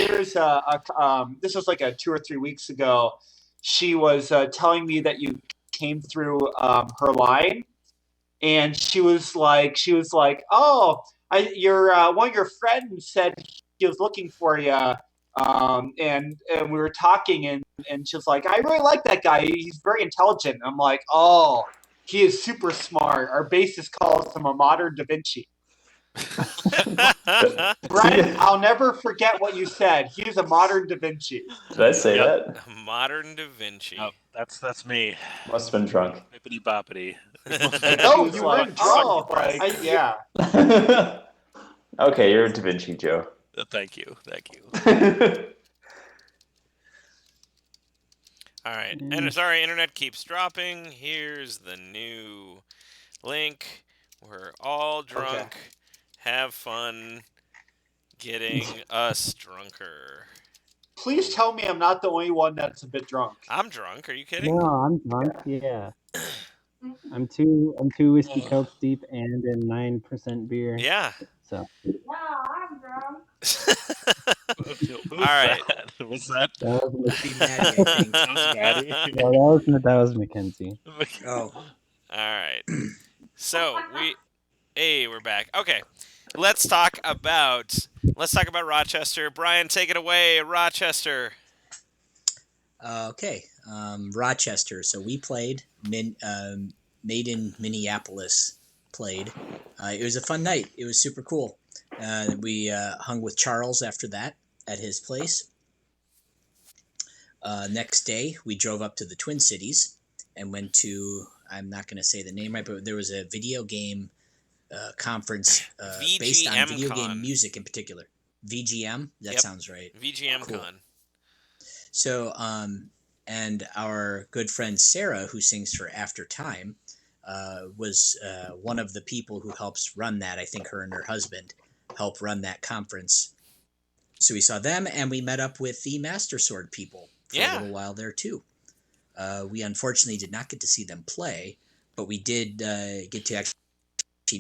this was like 2 or 3 weeks ago. She was telling me that you came through her line, and she was like, oh, your one of your friends said he was looking for you, and we were talking, and she was like, I really like that guy. He's very intelligent. And I'm like, oh, he is super smart. Our bassist calls him a modern Da Vinci. Brett, I'll never forget what you said. He's a modern Da Vinci. Did I say that? A modern Da Vinci. Oh, that's me. Must have been drunk. Bippity boppity. No, you weren't drunk. Yeah. Okay, you're a Da Vinci, Joe. Thank you. All right. And sorry, internet keeps dropping. Here's the new link. We're all drunk. Okay. Have fun getting us drunker. Please tell me I'm not the only one that's a bit drunk. I'm drunk. Are you kidding? No, I'm drunk. Yeah. I'm two whiskey cokes deep and in 9% beer. Yeah. So. No, I'm drunk. All right. What's that? That was Maddie. That was Mackenzie. Oh. All right. So we're back. Okay. Let's talk about Rochester. Brian, take it away, Rochester. Okay. Rochester. So we played. Maiden, Minneapolis played. It was a fun night. It was super cool. We hung with Charles after that at his place. Next day, we drove up to the Twin Cities and went to, I'm not going to say the name right, but there was a video game conference based on video game music in particular. VGM? That sounds right. VGM cool. Con. So, and our good friend Sarah, who sings for After Time, was one of the people who helps run that. I think her and her husband help run that conference. So we saw them, and we met up with the Master Sword people for a little while there too. We unfortunately did not get to see them play, but we did get to actually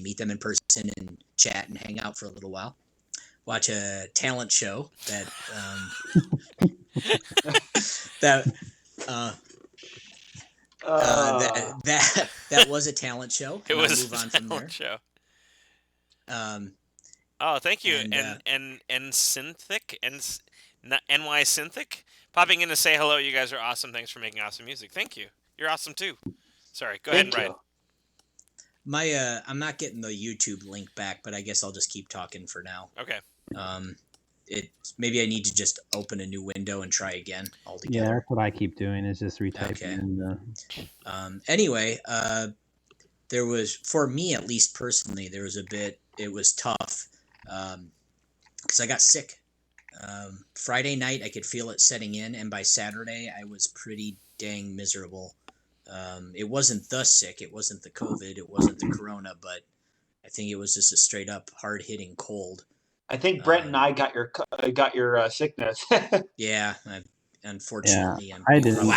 meet them in person and chat and hang out for a little while. Watch a talent show that that was a talent show. It was move on a from talent there. show. Oh, thank you, and Synthic and NY Synthic popping in to say hello. You guys are awesome. Thanks for making awesome music. Thank you. You're awesome too. Sorry, go ahead, Brian. I'm not getting the YouTube link back, but I guess I'll just keep talking for now. Okay. Maybe I need to just open a new window and try again altogether. Yeah, that's what I keep doing is just retyping. Okay. Anyway, there was, for me at least personally, it was tough because I got sick. Friday night, I could feel it setting in, and by Saturday, I was pretty dang miserable. It wasn't the sick, it wasn't the COVID, it wasn't the corona, but I think it was just a straight up hard hitting cold. I think Brent and I got your sickness. Yeah, unfortunately, I didn't.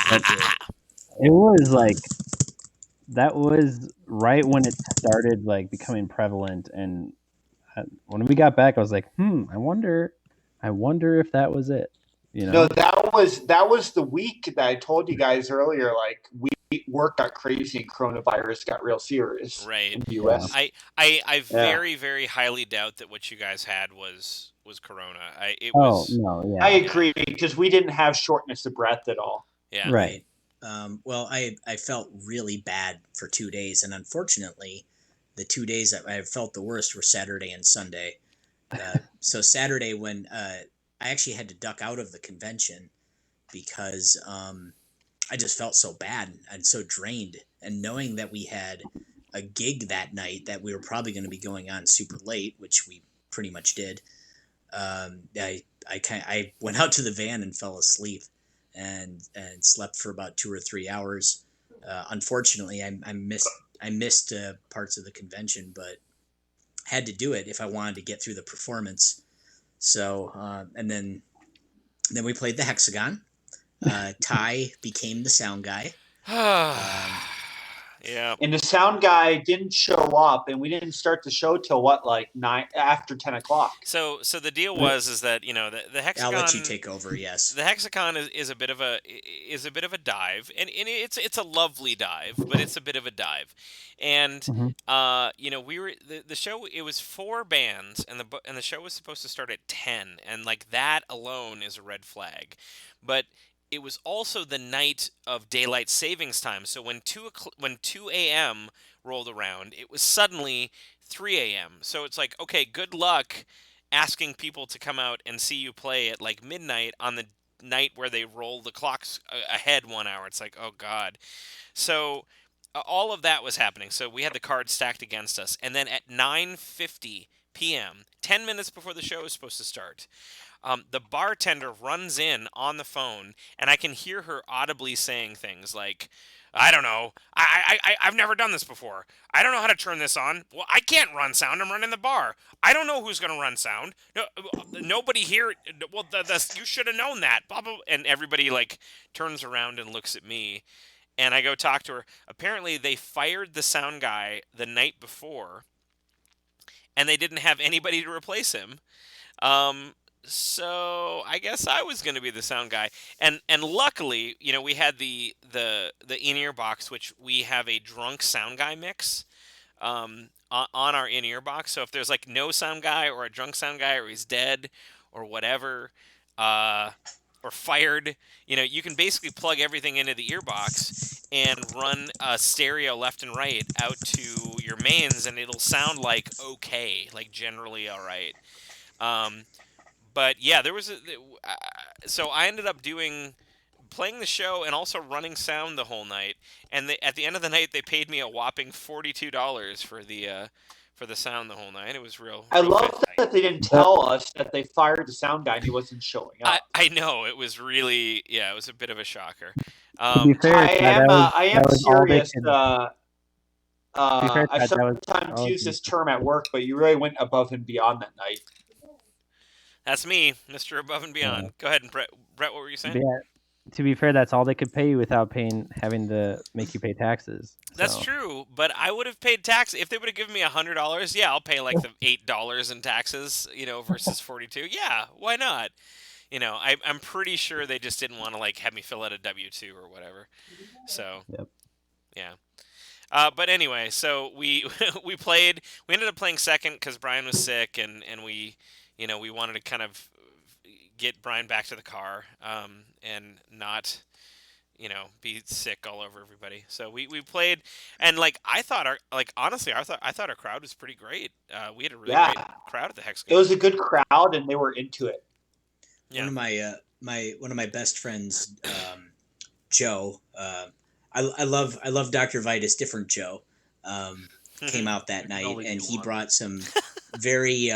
It was like that was right when it started like becoming prevalent, and when we got back, I was like, I wonder if that was it. You know? No, that was the week that I told you guys earlier. Like work got crazy and coronavirus got real serious. Right. In the U.S. I very, very highly doubt that what you guys had was corona. I agree because we didn't have shortness of breath at all. Yeah. Right. Well, I felt really bad for 2 days, and unfortunately, the 2 days that I felt the worst were Saturday and Sunday. So Saturday, when I actually had to duck out of the convention because I just felt so bad and so drained. And knowing that we had a gig that night that we were probably going to be going on super late, which we pretty much did, I went out to the van and fell asleep and slept for about 2 or 3 hours. Unfortunately, I missed parts of the convention, but had to do it if I wanted to get through the performance. So, and then we played the Hexagon. Ty became the sound guy. Yeah. And the sound guy didn't show up, and we didn't start the show till like 10:00. So the deal is that the Hexagon. I'll let you take over. Yes. The Hexagon is a bit of a dive, and it's a lovely dive, but it's a bit of a dive, and we were the show. It was 4 bands, and the show was supposed to start at 10, and like that alone is a red flag, but it was also the night of daylight savings time. So when 2 a.m. rolled around, it was suddenly 3 a.m. So it's like, okay, good luck asking people to come out and see you play at like midnight on the night where they roll the clocks ahead 1 hour. It's like, oh God. So all of that was happening. So we had the cards stacked against us. And then at 9:50 p.m., 10 minutes before the show was supposed to start, the bartender runs in on the phone, and I can hear her audibly saying things like, I don't know. I've never done this before. I don't know how to turn this on. Well, I can't run sound. I'm running the bar. I don't know who's going to run sound. No, nobody here. Well, you should have known that. Blah, blah, and everybody like turns around and looks at me, and I go talk to her. Apparently, they fired the sound guy the night before, and they didn't have anybody to replace him. So I guess I was going to be the sound guy, and luckily, we had the in-ear box, which we have a drunk sound guy mix on our in-ear box. So if there's like no sound guy or a drunk sound guy, or he's dead or whatever, or fired, you can basically plug everything into the ear box and run a stereo left and right out to your mains, and it'll sound like okay, like generally all right. But yeah, there was so I ended up playing the show and also running sound the whole night. And at the end of the night, they paid me a whopping $42 for the sound the whole night. It was real. I love that they didn't tell us that they fired the sound guy and he wasn't showing up. I know, it was really, it was a bit of a shocker. To be fair, I am serious. I I sometimes use this term at work, but you really went above and beyond that night. That's me, Mr. Above and Beyond. Yeah. Go ahead, and Brett, what were you saying? Yeah, to be fair, that's all they could pay you without having to make you pay taxes. That's true, but I would have paid tax if they would have given me $100. Yeah, I'll pay like the $8 in taxes, versus 42. Yeah, why not? I'm pretty sure they just didn't want to like have me fill out a W-2 or whatever. So, Yep. Yeah. But anyway, so we played. We ended up playing second because Brian was sick, and we. We wanted to kind of get Brian back to the car and not, be sick all over everybody. So we played, and I thought I thought our crowd was pretty great. We had a really great crowd at the Hexagon. It was a good crowd, and they were into it. Yeah. One of my best friends, Joe. I love Dr. Vitus, different Joe. Came out that night, and he brought some very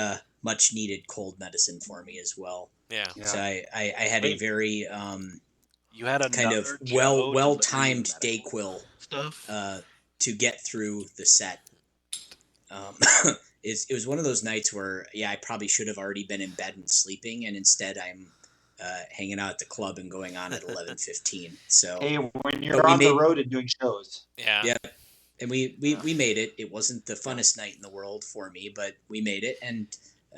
much needed cold medicine for me as well. Yeah. So I had a very you had kind of well timed Dayquil stuff to get through the set. It was one of those nights where I probably should have already been in bed and sleeping, and instead I'm hanging out at the club and going on at 11:15. So hey, when you're on the road and doing shows, yeah. And we made it. It wasn't the funnest night in the world for me, but we made it, and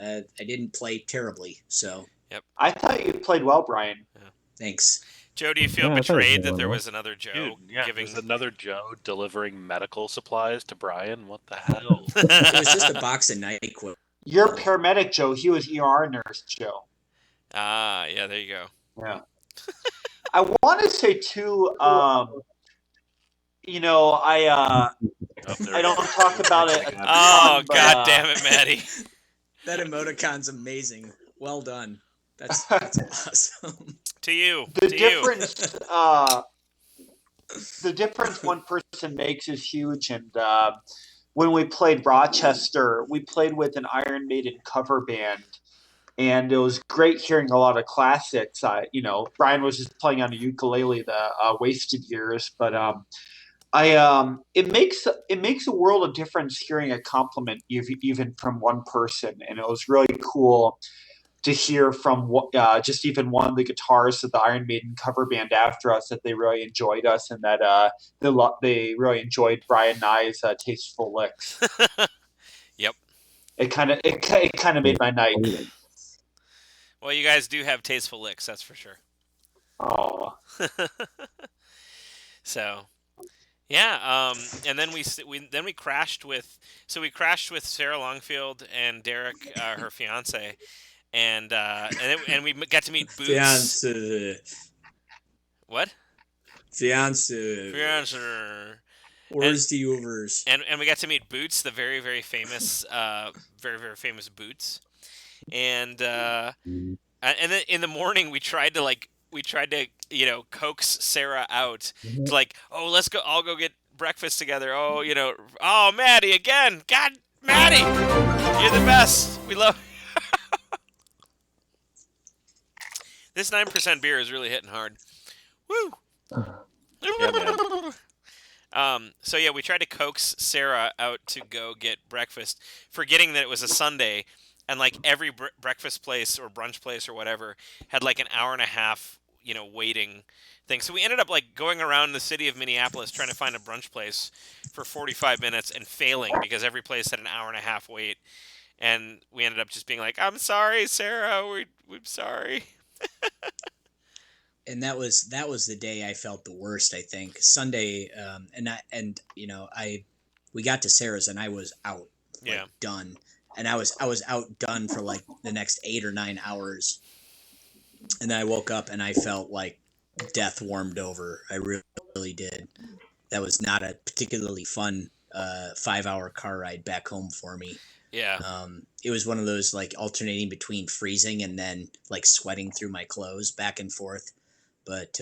I didn't play terribly. So yep. I thought you played well, Brian. Yeah. Thanks. Joe, do you feel betrayed that there was another Joe giving? There's another Joe delivering medical supplies to Brian. What the hell? It was just a box of NyQuil. You're paramedic, Joe. He was ER nurse, Joe. Ah, yeah. There you go. Yeah. I want to say too. I don't talk about it. God damn it, Maddie. That emoticon's amazing. Well done. That's awesome. To you. The difference one person makes is huge. And when we played Rochester, we played with an Iron Maiden cover band, and it was great hearing a lot of classics. Brian was just playing on a ukulele, the Wasted Years, but it makes a world of difference hearing a compliment even from one person, and it was really cool to hear from just even one of the guitarists of the Iron Maiden cover band after us that they really enjoyed us and that they really enjoyed Brian and I's tasteful licks. Yep. It kind of made my night. Well, you guys do have tasteful licks, that's for sure. Oh. So, yeah. And then we crashed with Sarah Longfield and Derek, her fiance, and we got to meet Boots. Fiance. What? Fiance. Where's the overs? And we got to meet Boots, the very very famous Boots, and then in the morning we tried to coax Sarah out to let's go, I'll go get breakfast together. Oh Maddie again, God, Maddie, you're the best. We love. This 9% beer is really hitting hard. Woo. Yeah, man. So yeah, we tried to coax Sarah out to go get breakfast, forgetting that it was a Sunday, and every breakfast place or brunch place or whatever had an hour and a half, waiting thing. So we ended up going around the city of Minneapolis trying to find a brunch place for 45 minutes and failing because every place had an hour and a half wait, and we ended up just being like, "I'm sorry, Sarah, we're sorry." And that was the day I felt the worst. I think Sunday, we got to Sarah's and I was out, done, and I was outdone for the next 8 or 9 hours, and then I woke up and I felt like death warmed over. I really did. That was not a particularly fun 5-hour car ride back home for me. Yeah. It was one of those alternating between freezing and then sweating through my clothes back and forth. But,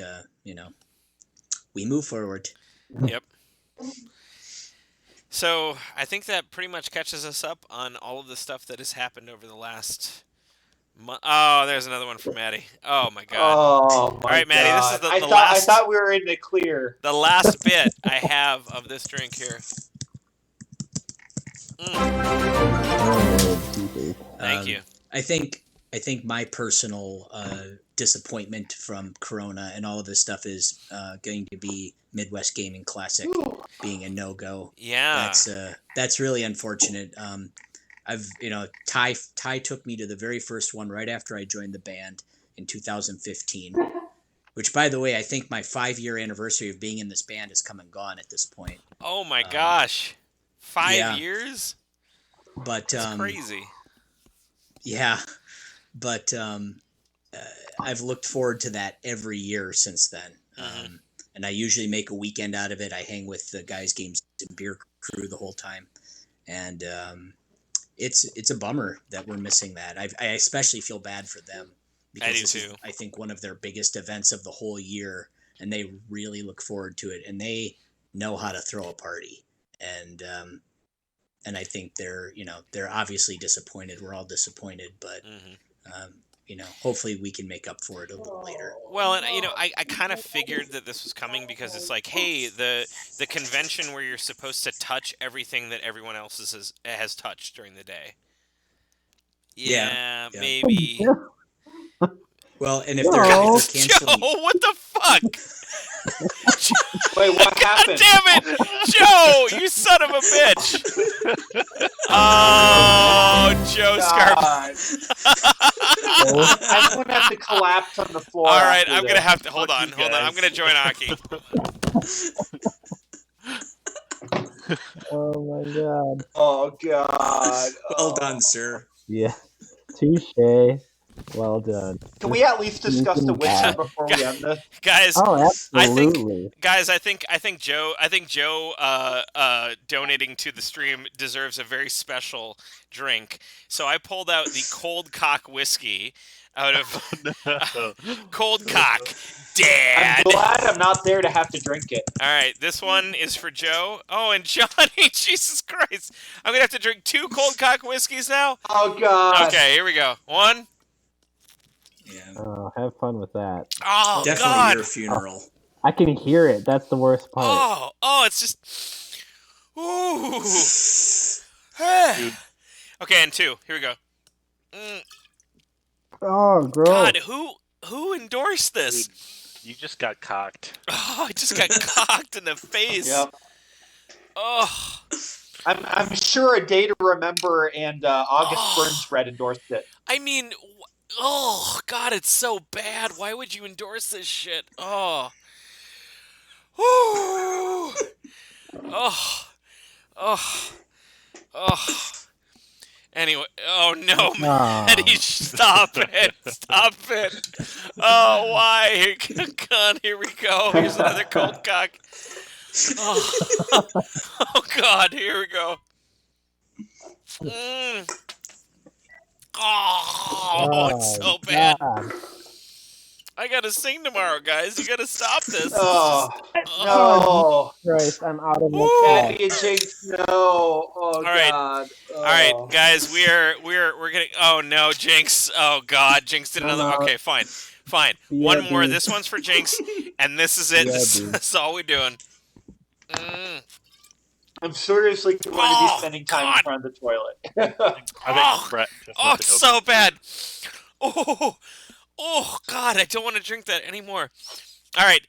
we move forward. Yep. So I think that pretty much catches us up on all of the stuff that has happened over the last month. Oh, there's another one from Maddie. Oh, my God. Oh, my all right, Maddie, God. this is the I last... thought we were in the clear. The last bit I have of this drink here. Thank you. I think my personal disappointment from Corona and all of this stuff is going to be Midwest Gaming Classic being a no-go. Yeah, that's really unfortunate. Ty took me to the very first one right after I joined the band in 2015. Which, by the way, I think my 5-year anniversary of being in this band has come and gone at this point. Oh my gosh, 5 years! But that's crazy. Yeah, but I've looked forward to that every year since then. And I usually make a weekend out of it. I hang with the guys, games, and beer crew the whole time, and it's a bummer that we're missing that. I especially feel bad for them because this is, I think, one of their biggest events of the whole year, and they really look forward to it, and they know how to throw a party, and I think they're obviously disappointed. We're all disappointed, but hopefully we can make up for it a little later. Well, and I kind of figured that this was coming because it's hey, the convention where you're supposed to touch everything that everyone else has touched during the day. Yeah. Maybe. Well, and if they're canceling, Joe, what the fuck? Wait, what happened? Damn it, Joe! You son of a bitch! Oh, Joe Scarp. I'm gonna have to collapse on the floor. All right, I'm gonna have to hold on. I'm gonna join Aki. Oh my God. Oh God. Well done, sir. Yeah. Touche. Well done. Can we at least discuss the Witcher before we end this? Guys, oh, absolutely. I think Joe donating to the stream deserves a very special drink. So I pulled out the Coldcock Whiskey out of Coldcock. Dad. I'm glad I'm not there to have to drink it. All right, this one is for Joe. Oh, and Johnny, Jesus Christ. I'm going to have to drink 2 Coldcock Whiskeys now? Oh, God. Okay, here we go. 1. Yeah. Oh, have fun with that. Oh, definitely God. your funeral. I can hear it. That's the worst part. Oh, it's just... Ooh. Okay, and 2. Here we go. Oh, gross. God, who endorsed this? Dude, you just got cocked. Oh, I just got cocked in the face. Yep. Oh. I'm sure A Day to Remember and August Burns Red endorsed it. I mean, oh God, it's so bad. Why would you endorse this shit? Oh. Oh. Oh. Oh. Oh. Anyway, oh no, Maddie, stop it. Stop it. Oh, why? God, here we go. Here's another Coldcock. Oh. Oh, God, here we go. Oh, it's so bad. God. I gotta sing tomorrow, guys. You gotta stop this. Oh, no. Christ, I'm out of my Woo. Maddie and Jinx, no. Oh, All right. God. Oh. All right, guys, we're getting. Oh no, Jinx. Oh God, Jinx did another. Okay, fine. One more. This one's for Jinx, and this is it. This is all we're doing. I'm seriously going to be spending time in front of the toilet. I think Brett just Oh, wants it's to so bad. Oh, God, I don't want to drink that anymore. All right,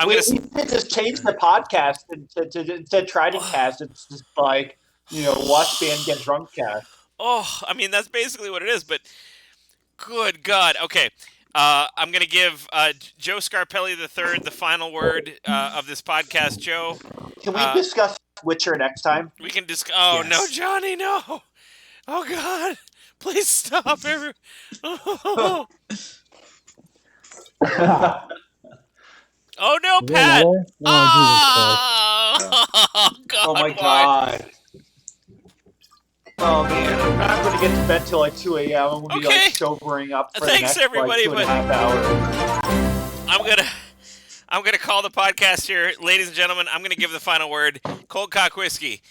We could just change the podcast to TRIDENTCast. It's just like, watch band get drunk cast. Oh, I mean, that's basically what it is, but good God. Okay, I'm going to give Joe Scarpelli III the final word of this podcast. Joe? Can we discuss Witcher next time? We can discuss... Oh, Yes. no, Johnny, no. Oh, God. Please stop. Oh. Oh, no, Pat. Oh, God. Oh, my God. Oh, man. I'm not going to get to bed till like 2 a.m. I'm going to be like sobering up for Thanks, the next everybody, like 2.5 hours. I'm gonna call the podcast here, ladies and gentlemen. I'm gonna give the final word. Coldcock Whiskey.